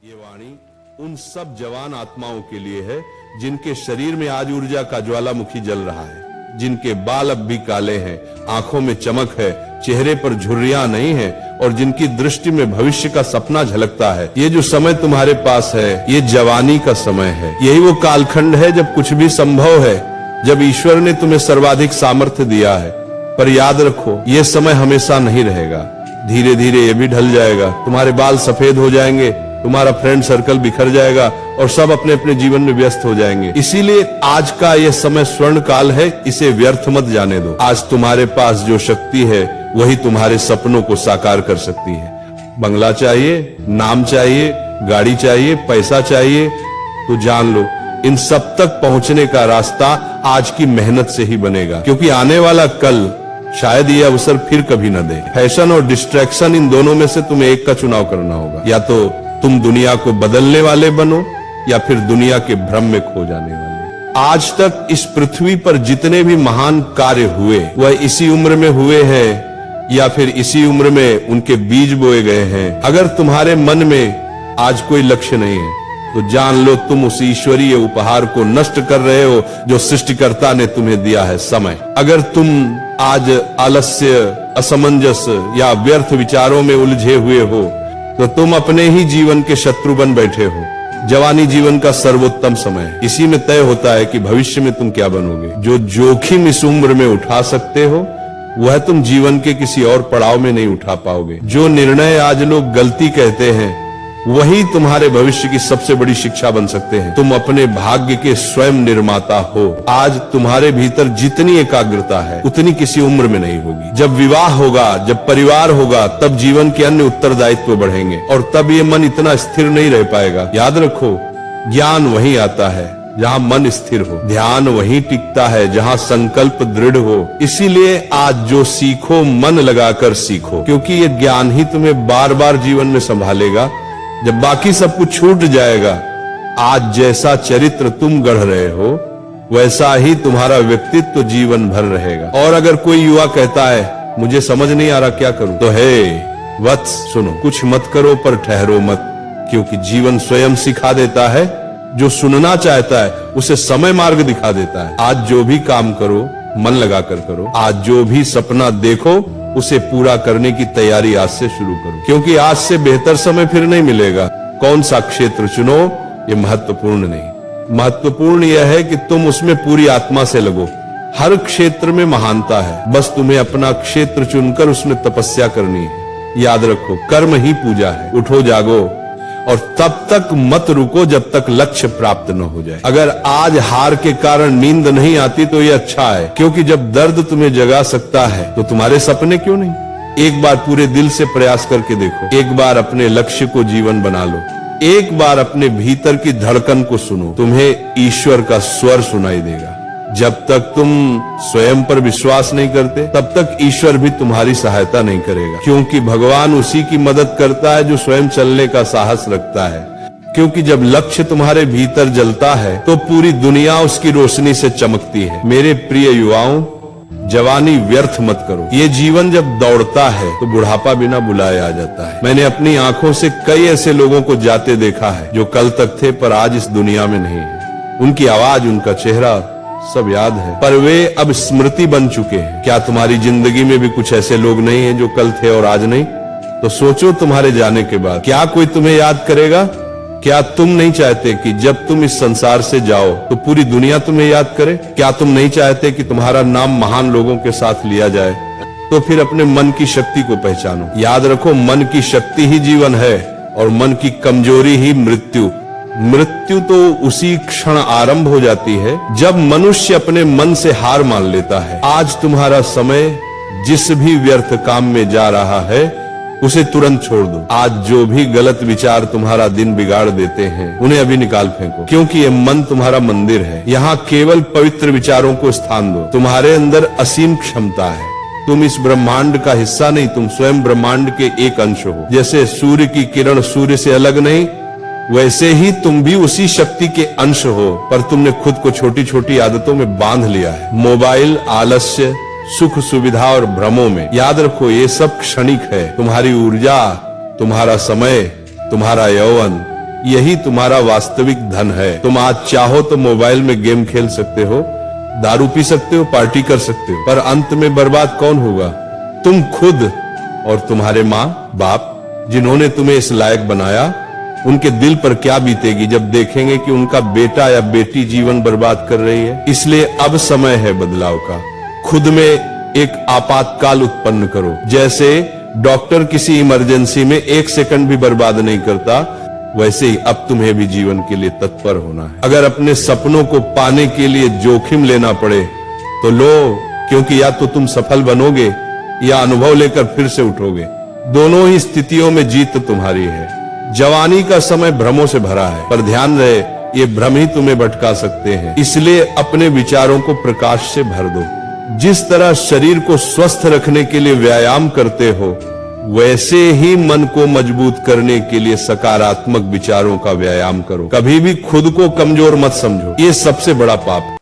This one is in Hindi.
ये वाणी उन सब जवान आत्माओं के लिए है जिनके शरीर में आज ऊर्जा का ज्वालामुखी जल रहा है, जिनके बाल अब भी काले हैं, आंखों में चमक है, चेहरे पर झुर्रियां नहीं है और जिनकी दृष्टि में भविष्य का सपना झलकता है। ये जो समय तुम्हारे पास है ये जवानी का समय है। यही वो कालखंड है जब कुछ भी संभव है, जब ईश्वर ने तुम्हें सर्वाधिक सामर्थ्य दिया है। पर याद रखो ये समय हमेशा नहीं रहेगा, धीरे धीरे ये भी ढल जाएगा। तुम्हारे बाल सफेद हो जाएंगे, तुम्हारा फ्रेंड सर्कल बिखर जाएगा और सब अपने अपने जीवन में व्यस्त हो जाएंगे। इसीलिए आज का यह समय स्वर्ण काल है, इसे व्यर्थ मत जाने दो। आज तुम्हारे पास जो शक्ति है वही तुम्हारे सपनों को साकार कर सकती है। बंगला चाहिए, नाम चाहिए, गाड़ी चाहिए, पैसा चाहिए, तो जान लो इन सब तक पहुंचने का रास्ता आज की मेहनत से ही बनेगा, क्योंकि आने वाला कल शायद ये अवसर फिर कभी न दे। फैशन और डिस्ट्रैक्शन, इन दोनों में से तुम्हें एक का चुनाव करना होगा। या तो तुम दुनिया को बदलने वाले बनो या फिर दुनिया के भ्रम में खो जाने वाले। आज तक इस पृथ्वी पर जितने भी महान कार्य हुए वह इसी उम्र में हुए हैं या फिर इसी उम्र में उनके बीज बोए गए हैं। अगर तुम्हारे मन में आज कोई लक्ष्य नहीं है तो जान लो तुम उस ईश्वरीय उपहार को नष्ट कर रहे हो जो सृष्टिकर्ता ने तुम्हें दिया है, समय। अगर तुम आज आलस्य, असमंजस या व्यर्थ विचारों में उलझे हुए हो तो तुम अपने ही जीवन के शत्रु बन बैठे हो। जवानी जीवन का सर्वोत्तम समय है, इसी में तय होता है कि भविष्य में तुम क्या बनोगे। जो जोखिम इस उम्र में उठा सकते हो वह तुम जीवन के किसी और पड़ाव में नहीं उठा पाओगे। जो निर्णय आज लोग गलती कहते हैं वही तुम्हारे भविष्य की सबसे बड़ी शिक्षा बन सकते हैं। तुम अपने भाग्य के स्वयं निर्माता हो। आज तुम्हारे भीतर जितनी एकाग्रता है उतनी किसी उम्र में नहीं होगी। जब विवाह होगा, जब परिवार होगा, तब जीवन के अन्य उत्तरदायित्व बढ़ेंगे और तब ये मन इतना स्थिर नहीं रह पाएगा। याद रखो ज्ञान वहीं आता है जहाँ मन स्थिर हो, ध्यान वहीं टिकता है जहाँ संकल्प दृढ़ हो। इसीलिए आज जो सीखो मन लगाकर सीखो, क्योंकि ये ज्ञान ही तुम्हें बार बार जीवन में संभालेगा। जब बाकी सब कुछ छूट जाएगा, आज जैसा चरित्र तुम गढ़ रहे हो वैसा ही तुम्हारा व्यक्तित्व जीवन भर रहेगा। और अगर कोई युवा कहता है मुझे समझ नहीं आ रहा क्या करूं, तो हे वत्स सुनो, कुछ मत करो पर ठहरो मत, क्योंकि जीवन स्वयं सिखा देता है। जो सुनना चाहता है उसे समय मार्ग दिखा देता है। आज जो भी काम करो मन लगाकर करो। आज जो भी सपना देखो उसे पूरा करने की तैयारी आज से शुरू करो, क्योंकि आज से बेहतर समय फिर नहीं मिलेगा। कौन सा क्षेत्र चुनो ये महत्वपूर्ण नहीं, महत्वपूर्ण यह है कि तुम उसमें पूरी आत्मा से लगो। हर क्षेत्र में महानता है, बस तुम्हें अपना क्षेत्र चुनकर उसमें तपस्या करनी है। याद रखो कर्म ही पूजा है। उठो जागो और तब तक मत रुको जब तक लक्ष्य प्राप्त न हो जाए। अगर आज हार के कारण नींद नहीं आती तो ये अच्छा है, क्योंकि जब दर्द तुम्हें जगा सकता है तो तुम्हारे सपने क्यों नहीं। एक बार पूरे दिल से प्रयास करके देखो, एक बार अपने लक्ष्य को जीवन बना लो, एक बार अपने भीतर की धड़कन को सुनो, तुम्हें ईश्वर का स्वर सुनाई देगा। जब तक तुम स्वयं पर विश्वास नहीं करते तब तक ईश्वर भी तुम्हारी सहायता नहीं करेगा, क्योंकि भगवान उसी की मदद करता है जो स्वयं चलने का साहस रखता है। क्योंकि जब लक्ष्य तुम्हारे भीतर जलता है तो पूरी दुनिया उसकी रोशनी से चमकती है। मेरे प्रिय युवाओं, जवानी व्यर्थ मत करो। ये जीवन जब दौड़ता है तो बुढ़ापा बिना बुलाए आ जाता है। मैंने अपनी आंखों से कई ऐसे लोगों को जाते देखा है जो कल तक थे पर आज इस दुनिया में नहीं है। उनकी आवाज, उनका चेहरा सब याद है, पर वे अब स्मृति बन चुके हैं। क्या तुम्हारी जिंदगी में भी कुछ ऐसे लोग नहीं हैं जो कल थे और आज नहीं? तो सोचो तुम्हारे जाने के बाद क्या कोई तुम्हें याद करेगा? क्या तुम नहीं चाहते कि जब तुम इस संसार से जाओ तो पूरी दुनिया तुम्हें याद करे? क्या तुम नहीं चाहते कि तुम्हारा नाम महान लोगों के साथ लिया जाए? तो फिर अपने मन की शक्ति को पहचानो। याद रखो मन की शक्ति ही जीवन है और मन की कमजोरी ही मृत्यु। मृत्यु तो उसी क्षण आरंभ हो जाती है जब मनुष्य अपने मन से हार मान लेता है। आज तुम्हारा समय जिस भी व्यर्थ काम में जा रहा है उसे तुरंत छोड़ दो। आज जो भी गलत विचार तुम्हारा दिन बिगाड़ देते हैं उन्हें अभी निकाल फेंको, क्योंकि ये मन तुम्हारा मंदिर है। यहाँ केवल पवित्र विचारों को स्थान दो। तुम्हारे अंदर असीम क्षमता है। तुम इस ब्रह्मांड का हिस्सा नहीं, तुम स्वयं ब्रह्मांड के एक अंश हो। जैसे सूर्य की किरण सूर्य से अलग नहीं, वैसे ही तुम भी उसी शक्ति के अंश हो, पर तुमने खुद को छोटी छोटी आदतों में बांध लिया है। मोबाइल, आलस्य, सुख सुविधा और भ्रमों में। याद रखो ये सब क्षणिक है। तुम्हारी ऊर्जा, तुम्हारा समय, तुम्हारा यौवन यही तुम्हारा वास्तविक धन है। तुम आज चाहो तो मोबाइल में गेम खेल सकते हो, दारू पी सकते हो, पार्टी कर सकते हो, पर अंत में बर्बाद कौन होगा? तुम खुद और तुम्हारे माँ बाप जिन्होंने तुम्हें इस लायक बनाया। उनके दिल पर क्या बीतेगी जब देखेंगे कि उनका बेटा या बेटी जीवन बर्बाद कर रही है। इसलिए अब समय है बदलाव का। खुद में एक आपातकाल उत्पन्न करो। जैसे डॉक्टर किसी इमरजेंसी में 1 सेकंड भी बर्बाद नहीं करता, वैसे ही अब तुम्हें भी जीवन के लिए तत्पर होना है। अगर अपने सपनों को पाने के लिए जोखिम लेना पड़े तो लो, क्योंकि या तो तुम सफल बनोगे या अनुभव लेकर फिर से उठोगे। दोनों ही स्थितियों में जीत तुम्हारी है। जवानी का समय भ्रमों से भरा है, पर ध्यान रहे ये भ्रम ही तुम्हें भटका सकते हैं। इसलिए अपने विचारों को प्रकाश से भर दो। जिस तरह शरीर को स्वस्थ रखने के लिए व्यायाम करते हो, वैसे ही मन को मजबूत करने के लिए सकारात्मक विचारों का व्यायाम करो। कभी भी खुद को कमजोर मत समझो, ये सबसे बड़ा पाप है।